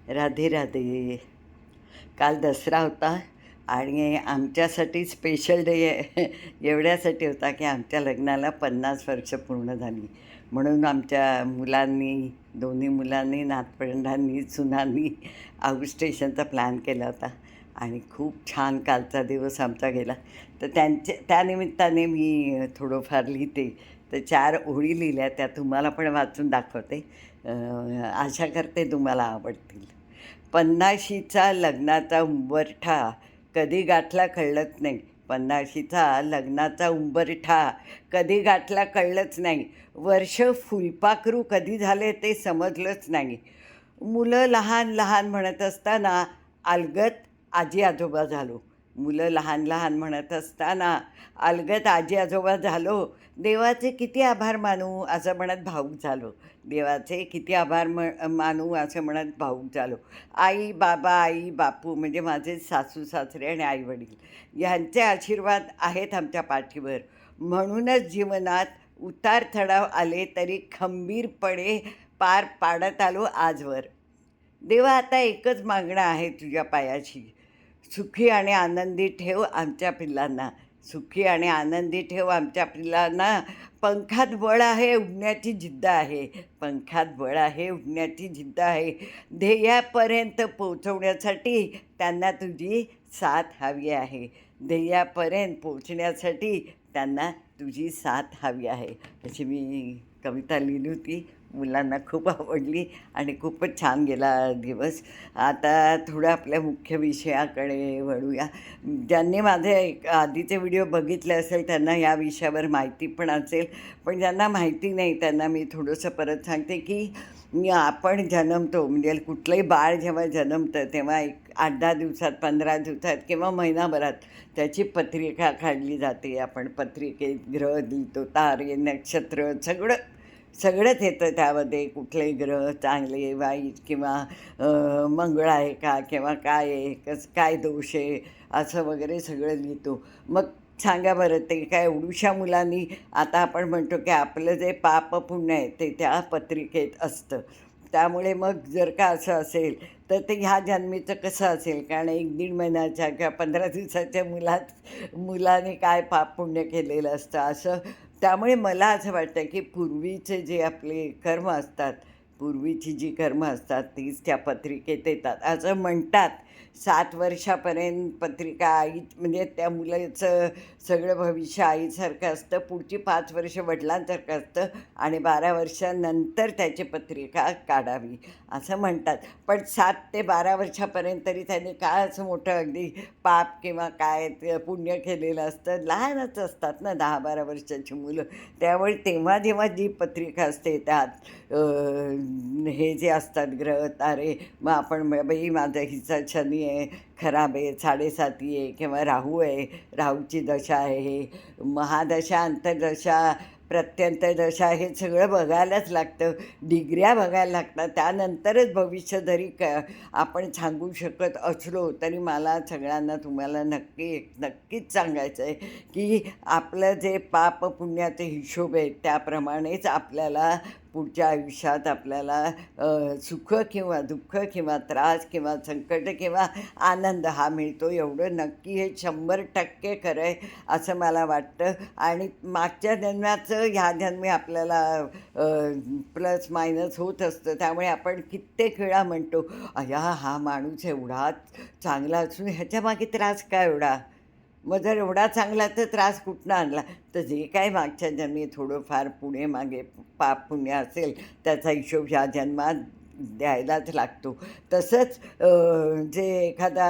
राधे राधे. काल दसरा होता आणि आमच्यासाठी स्पेशल डे एवढ्यासाठी होता की आमच्या लग्नाला 50 वर्ष पूर्ण झाली. म्हणून आमच्या मुलांनी, दोन्ही मुलांनी, नातवंडांनी, सुनांनी आऊट स्टेशनचा प्लॅन केला होता आणि खूप छान कालचा दिवस आमचा गेला. तर त्यानिमित्ताने मी थोडंफार लिहिते. तर 4 ओळी लिहिल्या, त्या तुम्हाला पण वाचून दाखवते. आशा करते तुम्हाला आवडतील. 50शीचा लग्नाचा उंबरठा कधी गाठला कळलंच नाही. 50शीचा लग्नाचा उंबरठा कधी गाठला कळलंच नाही. वर्ष फुलपाखरू कधी झाले ते समजलंच नाही. मुलं लहान लहान म्हणत असताना अलगद आजी आजोबा झालो. मुलं लहान लहान म्हणत असताना अलगद आजी आजोबा झालो. देवाचे किती आभार मानू असं म्हणत भावूक झालो. देवाचे किती आभार मानू असं म्हणत भावूक झालो. आई बाबा, आई बापू म्हणजे माझे सासू सासरे आणि आईवडील ह्यांचे आशीर्वाद आहेत आमच्या पाठीवर. म्हणूनच जीवनात उतार चढाव आले तरी खंबीरपणे पार पाडत आलो आजवर. देवा, आता एकच मागणं आहे तुझ्या पायाशी. सुखी आणि आनंदी ठेव आमच्या पिल्लांना. सुखी आणि आनंदी ठेव आमच्या पिल्लांना. पंखात बळ आहे, उडण्याची जिद्द आहे. पंखात बळ आहे, उडण्याची जिद्द आहे. ध्येयापर्यंत पोचवण्यासाठी त्यांना तुझी साथ हवी आहे. ध्येयापर्यंत पोचण्यासाठी त्यांना तुझी साथ हवी आहे. अशी मी कविता लिहिली होती. मुलांना खूप आवडली आणि खूपच छान गेला दिवस. आता थोडं आपल्या मुख्य विषयाकडे वळूया. ज्यांनी माझे आधीचे व्हिडिओ बघितले असेल त्यांना या विषयावर माहिती पण असेल, पण ज्यांना माहिती नाही त्यांना मी थोडंसं परत सांगते की आपण जन्मतो म्हणजे कुठलंही बाळ जेव्हा जन्मतं तेव्हा एक 8-10 दिवसात, 15 दिवसात किंवा महिनाभरात त्याची पत्रिका काढली जाते. आपण पत्रिकेत ग्रह लिहितो, तारे, नक्षत्र सगळंच येतं त्यामध्ये. कुठले ग्रह चांगले वाईट किंवा मंगळ आहे का किंवा काय आहे, काय दोष आहे असं वगैरे सगळं लिहितो. मग सांगा बरं, ते काय एवढुशा मुलांनी, आता आपण म्हणतो की आपलं जे पाप पुण्य आहे ते त्या पत्रिकेत असतं. त्यामुळे मग जर का असं असेल तर ते ह्या जन्मीचं कसं असेल, कारण 1-1.5 महिन्याच्या किंवा 15 दिवसाच्या मुलाने काय पाप पुण्य केलेलं असतं असं. त्यामुळे मला असं वाटतं की पूर्वीचे जे आपले कर्म असतात, पूर्वीची जी कर्म असतात तीच त्या पत्रिकेत येतात. असं म्हणतात 7 वर्षापर्यंत पत्रिका आई म्हणजे त्या मुलाचं सगळं भविष्य आईसारखं असतं, पुढची 5 वर्ष वडिलांसारखं असतं आणि 12 वर्षानंतर त्याची पत्रिका काढावी असं म्हणतात. पण 7 ते 12 वर्षापर्यंत तरी त्यांनी काय असं मोठं अगदी पाप किंवा काय ते पुण्य केलेलं असतं. लहानच असतात ना 10-12 वर्षाची मुलं. त्यामुळे तेव्हा जेव्हा जी पत्रिका असते त्यात हे जे असतात ग्रह तारे, मग आपण बाई माझं हिचा शनी आहे, खराब आहे, 7.5 आहे किंवा राहू आहे, राहूची दशा आहे, महादशा, अंतर्दशा, प्रत्यंतदशा हे सगळं बघायलाच लागतं. डिग्र्या बघायला लागतात. त्यानंतरच भविष्य जरी आपण सांगू शकत असलो तरी मला सगळ्यांना तुम्हाला नक्कीच सांगायचं आहे की आपलं जे पाप पुण्याचे हिशोब आहे त्याप्रमाणेच आपल्याला पुढच्या आयुष्यात आपल्याला सुख किंवा दुःख किंवा त्रास किंवा संकट किंवा आनंद हा मिळतो. एवढं नक्की हे 100% खरं आहे असं मला वाटतं. आणि मागच्या जन्माचं ह्या जन्मी आपल्याला प्लस मायनस होत असतं. त्यामुळे आपण कित्येक वेळा म्हणतो, अय्या हा माणूस एवढा चांगला असून ह्याच्यामागे त्रास काय एवढा? मग जर एवढा चांगला तर त्रास कुठनं आणला? तर जे काय मागच्या जन्मी थोडंफार पुढे मागे पाप पुण्य असेल त्याचा हिशोब ह्या जन्मात द्यायलाच लागतो. तसंच जे एखादा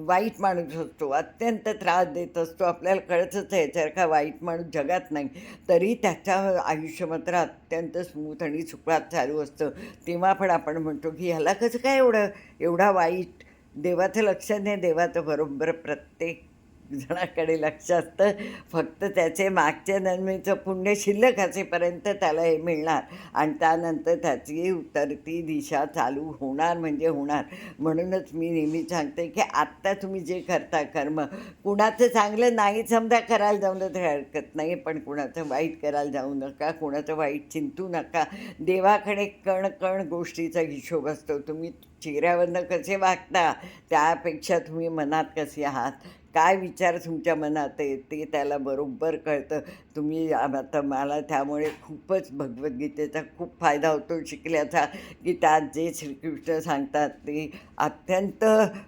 वाईट माणूस असतो, अत्यंत त्रास देत असतो, आपल्याला कळतच आहे याच्यासारखा वाईट माणूस जगात नाही, तरी त्याचं आयुष्य मात्र अत्यंत स्मूथ आणि सुखात चालू असतं. तेव्हा पण आपण म्हणतो की ह्याला कसं काय एवढा वाईट? देवाचं लक्ष नाही. देवाचं बरोबर प्रत्येक जणाकडे लक्ष असतं. फक्त त्याचे मागच्या जन्मीचं पुण्य शिल्लक असेपर्यंत त्याला हे मिळणार आणि त्यानंतर त्याची उतरती दिशा चालू होणार म्हणजे होणार. म्हणूनच मी नेहमी सांगते की आत्ता तुम्ही जे करता कर्म, कुणाचं चांगलं नाही समजा करायला जमलं तर हरकत नाही, पण कुणाचं वाईट करायला जाऊ नका, कुणाचं वाईट चिंतू नका. देवाकडे कण कण गोष्टीचा हिशोब असतो. तुम्ही चेहऱ्यावरनं कसे वागता त्यापेक्षा तुम्ही मनात कसे आहात, काय विचार तुमच्या मनात आहे ते त्याला बरोबर कळतं. तुम्ही आता मला त्यामुळे खूपच भगवद्गीतेचा खूप फायदा होतो शिकल्याचा, की त्यात जे श्रीकृष्ण सांगतात ते अत्यंत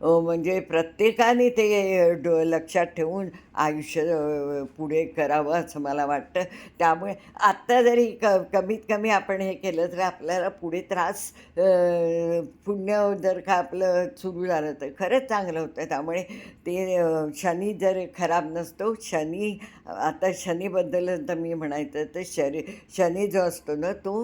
म्हणजे प्रत्येकाने ते लक्षात ठेवून आयुष्य पुढे करावं असं मला वाटतं. त्यामुळे आत्ता जरी कमीत कमी आपण हे केलं तर आपल्याला पुढे त्रास पुण्य जर का आपलं सुरू झालं तर खरंच चांगलं होतं. त्यामुळे ते शनी जर खराब नसतो, शनी आता शनीबद्दल तर मी म्हणायचं तर शनी जो असतो ना तो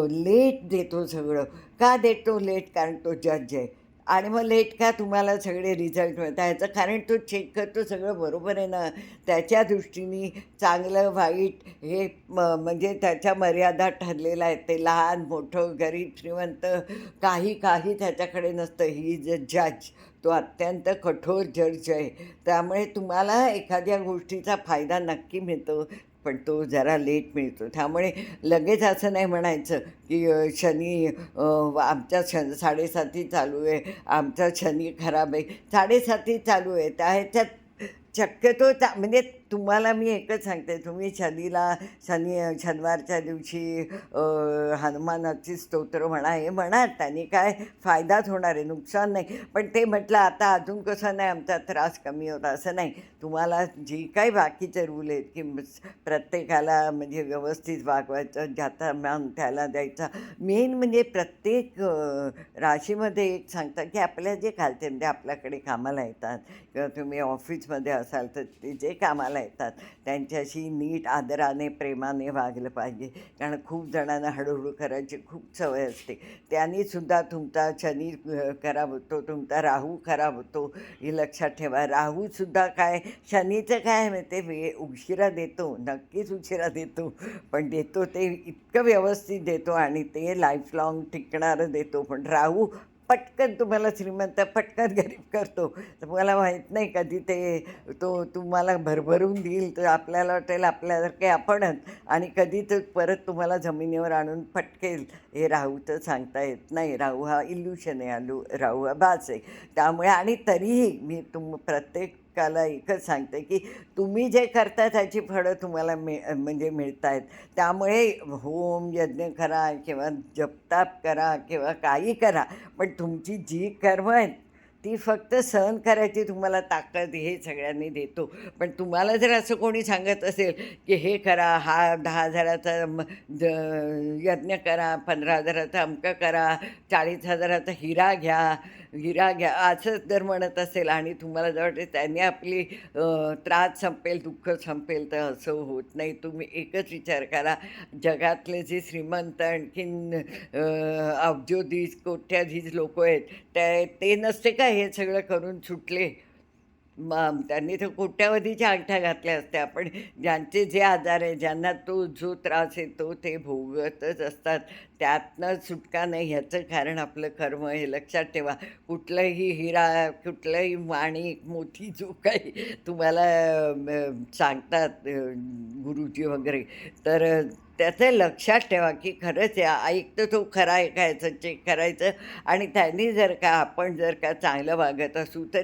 लेट देतो सगळं. का देतो लेट? कारण तो जज आहे. आणि मग लेट का तुम्हाला सगळे रिझल्ट मिळतात ह्याचं कारण तो चेक करतो सगळं बरोबर आहे ना. त्याच्या दृष्टीने चांगलं वाईट हे म्हणजे त्याच्या मर्यादा ठरलेल्या आहेत. ते लहान मोठं गरीब श्रीमंत काही काही त्याच्याकडे नसतं. ही इज अ जज. तो अत्यंत कठोर जज आहे. त्यामुळे तुम्हाला एखाद्या गोष्टीचा फायदा नक्की मिळतो, पण तो जरा लेट मिळतो. त्यामुळे लगेच असं नाही म्हणायचं की शनी आमच्या 7.5 चालू आहे, आमचा शनी खराब आहे. 7.5 चालू आहे त्या ह्याच्यात शक्यतो म्हणजे तुम्हाला मी एकच सांगते, तुम्ही शनिवारच्या दिवशी हनुमानाची स्तोत्र म्हणा, हे म्हणा, त्याने काय फायदाच होणार आहे, नुकसान नाही. पण ते म्हटलं आता अजून कसं नाही आमचा त्रास कमी होता असं नाही. तुम्हाला जी काही बाकीचे रूल आहेत की प्रत्येकाला म्हणजे व्यवस्थित वागवायचं, ज्याचा मान त्याला द्यायचा. मेन म्हणजे प्रत्येक राशीमध्ये एक सांगता की आपल्या जे खालचे म्हणजे आपल्याकडे कामाला येतात किंवा तुम्ही ऑफिसमध्ये असाल तर ते जे कामाला येतात त्यांच्याशी नीट आदराने प्रेमाने वागलं पाहिजे. कारण खूप जणांना हळूहळू करायची खूप सवय असते. त्यांनीसुद्धा तुमचा शनी खराब होतो, तुमचा राहू खराब होतो, हे लक्षात ठेवा. राहूसुद्धा काय, शनीचं काय माहिती उशिरा देतो, नक्कीच उशिरा देतो, पण देतो ते इतकं व्यवस्थित देतो आणि ते लाईफलाँग टिकणारं देतो. पण राहू पटकन तुम्हाला श्रीमंत, पटकन गरीब करतो. तुम्हाला माहीत नाही कधी तुम्हाला भरभरून देईल तर आपल्याला वाटेल आपल्यासारखे आपणच, आणि कधी तर परत तुम्हाला जमिनीवर आणून पटकेल. हे राहू तर सांगता येत नाही. राहू हा इल्युशन आहे, राहू हा भास आहे. त्यामुळे आणि तरीही मी प्रत्येकाला एकच सांगते की तुम्ही जे करता त्याची फळं तुम्हाला म्हणजे मिळत आहेत. त्यामुळे होम यज्ञ करा किंवा जपताप करा किंवा काही करा, पण तुमची जी कर्म आहेत ती फक्त सहन करायची तुम्हाला ताकद हे सगळ्यांनी देतो. पण तुम्हाला जर असं कोणी सांगत असेल की हे करा, हा 10,000चा यज्ञ करा, 15,000चा अमकं करा, 40,000चा हिरा घ्या असंच जर म्हणत असेल आणि तुम्हाला जर वाटेल त्याने आपली त्रास संपेल, दुःख संपेल, तर असं होत नाही. तुम्ही एकच विचार करा, जगातले जे श्रीमंत आणखीन अब्जोधीश कोट्याधीश लोकं आहेत ते नसते का हे सगळं करून सुटले? मग त्यांनी तर कोट्यावधीच्या अंगठ्या घातल्या असत्या. पण ज्यांचे जे आजार आहे, ज्यांना तो जो त्रास येतो ते भोगतच असतात. त्यातनं सुटका नाही. ह्याचं कारण आपलं कर्म हे लक्षात ठेवा. कुठलंही हिरा, कुठलंही माणिक, मोती जो काही तुम्हाला सांगतात गुरुजी वगैरे, तर त्याचं लक्षात ठेवा की खरंच ऐकतो तो खरा ऐकायचं, चेक करायचं. आणि त्यांनी जर का आपण जर का चांगलं वागत असू तर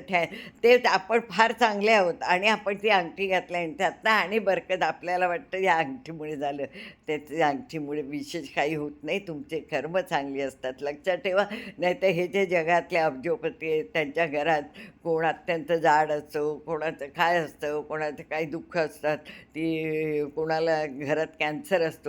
ते आपण फार चांगले आहोत आणि आपण ती अंगठी घातली आणि त्यातनं आणि बरकत आपल्याला वाटतं या अंगठीमुळे झालं. त्याच्या अंगठीमुळे विशेष काही होत नाही. तुमचे कर्म चांगली असतात, लक्षात ठेवा. नाहीतर हे जे जगातले अब्जोपती आहेत त्यांच्या घरात कोण अत्यंत जाड असतो, कोणाचं काय असतं, कोणाचं काही दुःख असतात, ती कोणाला घरात कॅन्सर असतो,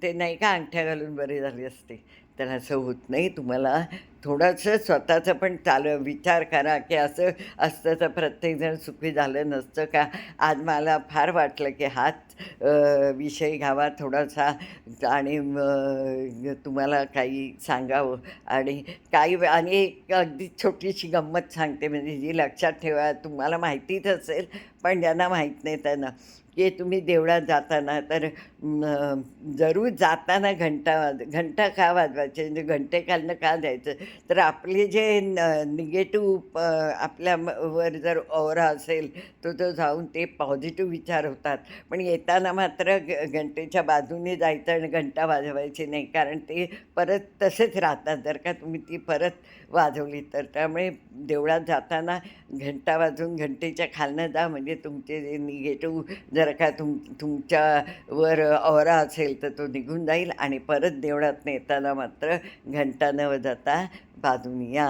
ते नाही का अंगठ्या घालून बरे झाले असते. तर असं होत नाही. तुम्हाला थोडंसं स्वतःचं पण विचार करा, की असं असतं तर प्रत्येकजण सुखी झालं नसतं का? आज मला फार वाटलं, की हाच विषय घ्यावा थोडासा आणि तुम्हाला काही सांगावं आणि आणि एक अगदी छोटीशी गंमत सांगते म्हणजे जी लक्षात ठेवा. तुम्हाला माहितीच असेल, पण ज्यांना माहीत नाही त्यांना, की तुम्ही देवळात जाताना तर जरूर जाताना घंटा का वाजवायचे म्हणजे घंटे घालणं का द्यायचं? तर आपले जे निगेटिव्ह वर जर औरा असेल, तर तो जाऊन ते पॉझिटिव्ह विचार होतात. पण येताना मात्र घंटेच्या बाजूने जायचं आणि घंटा वाजवायची नाही. कारण ते परत तसेच राहतात जर का तुम्ही ती परत वाजवली तर. त्यामुळे देवळात जाताना घंटा वाजवून घंटेच्या खालनं जा म्हणजे तुमचे जे निगेटिव्ह जर का तुमच्यावर औरा असेल तर तो निघून जाईल आणि परत देवळातनं येताना मात्र घंटा न वाजवता बाजूने या.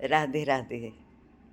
राधे, राधे.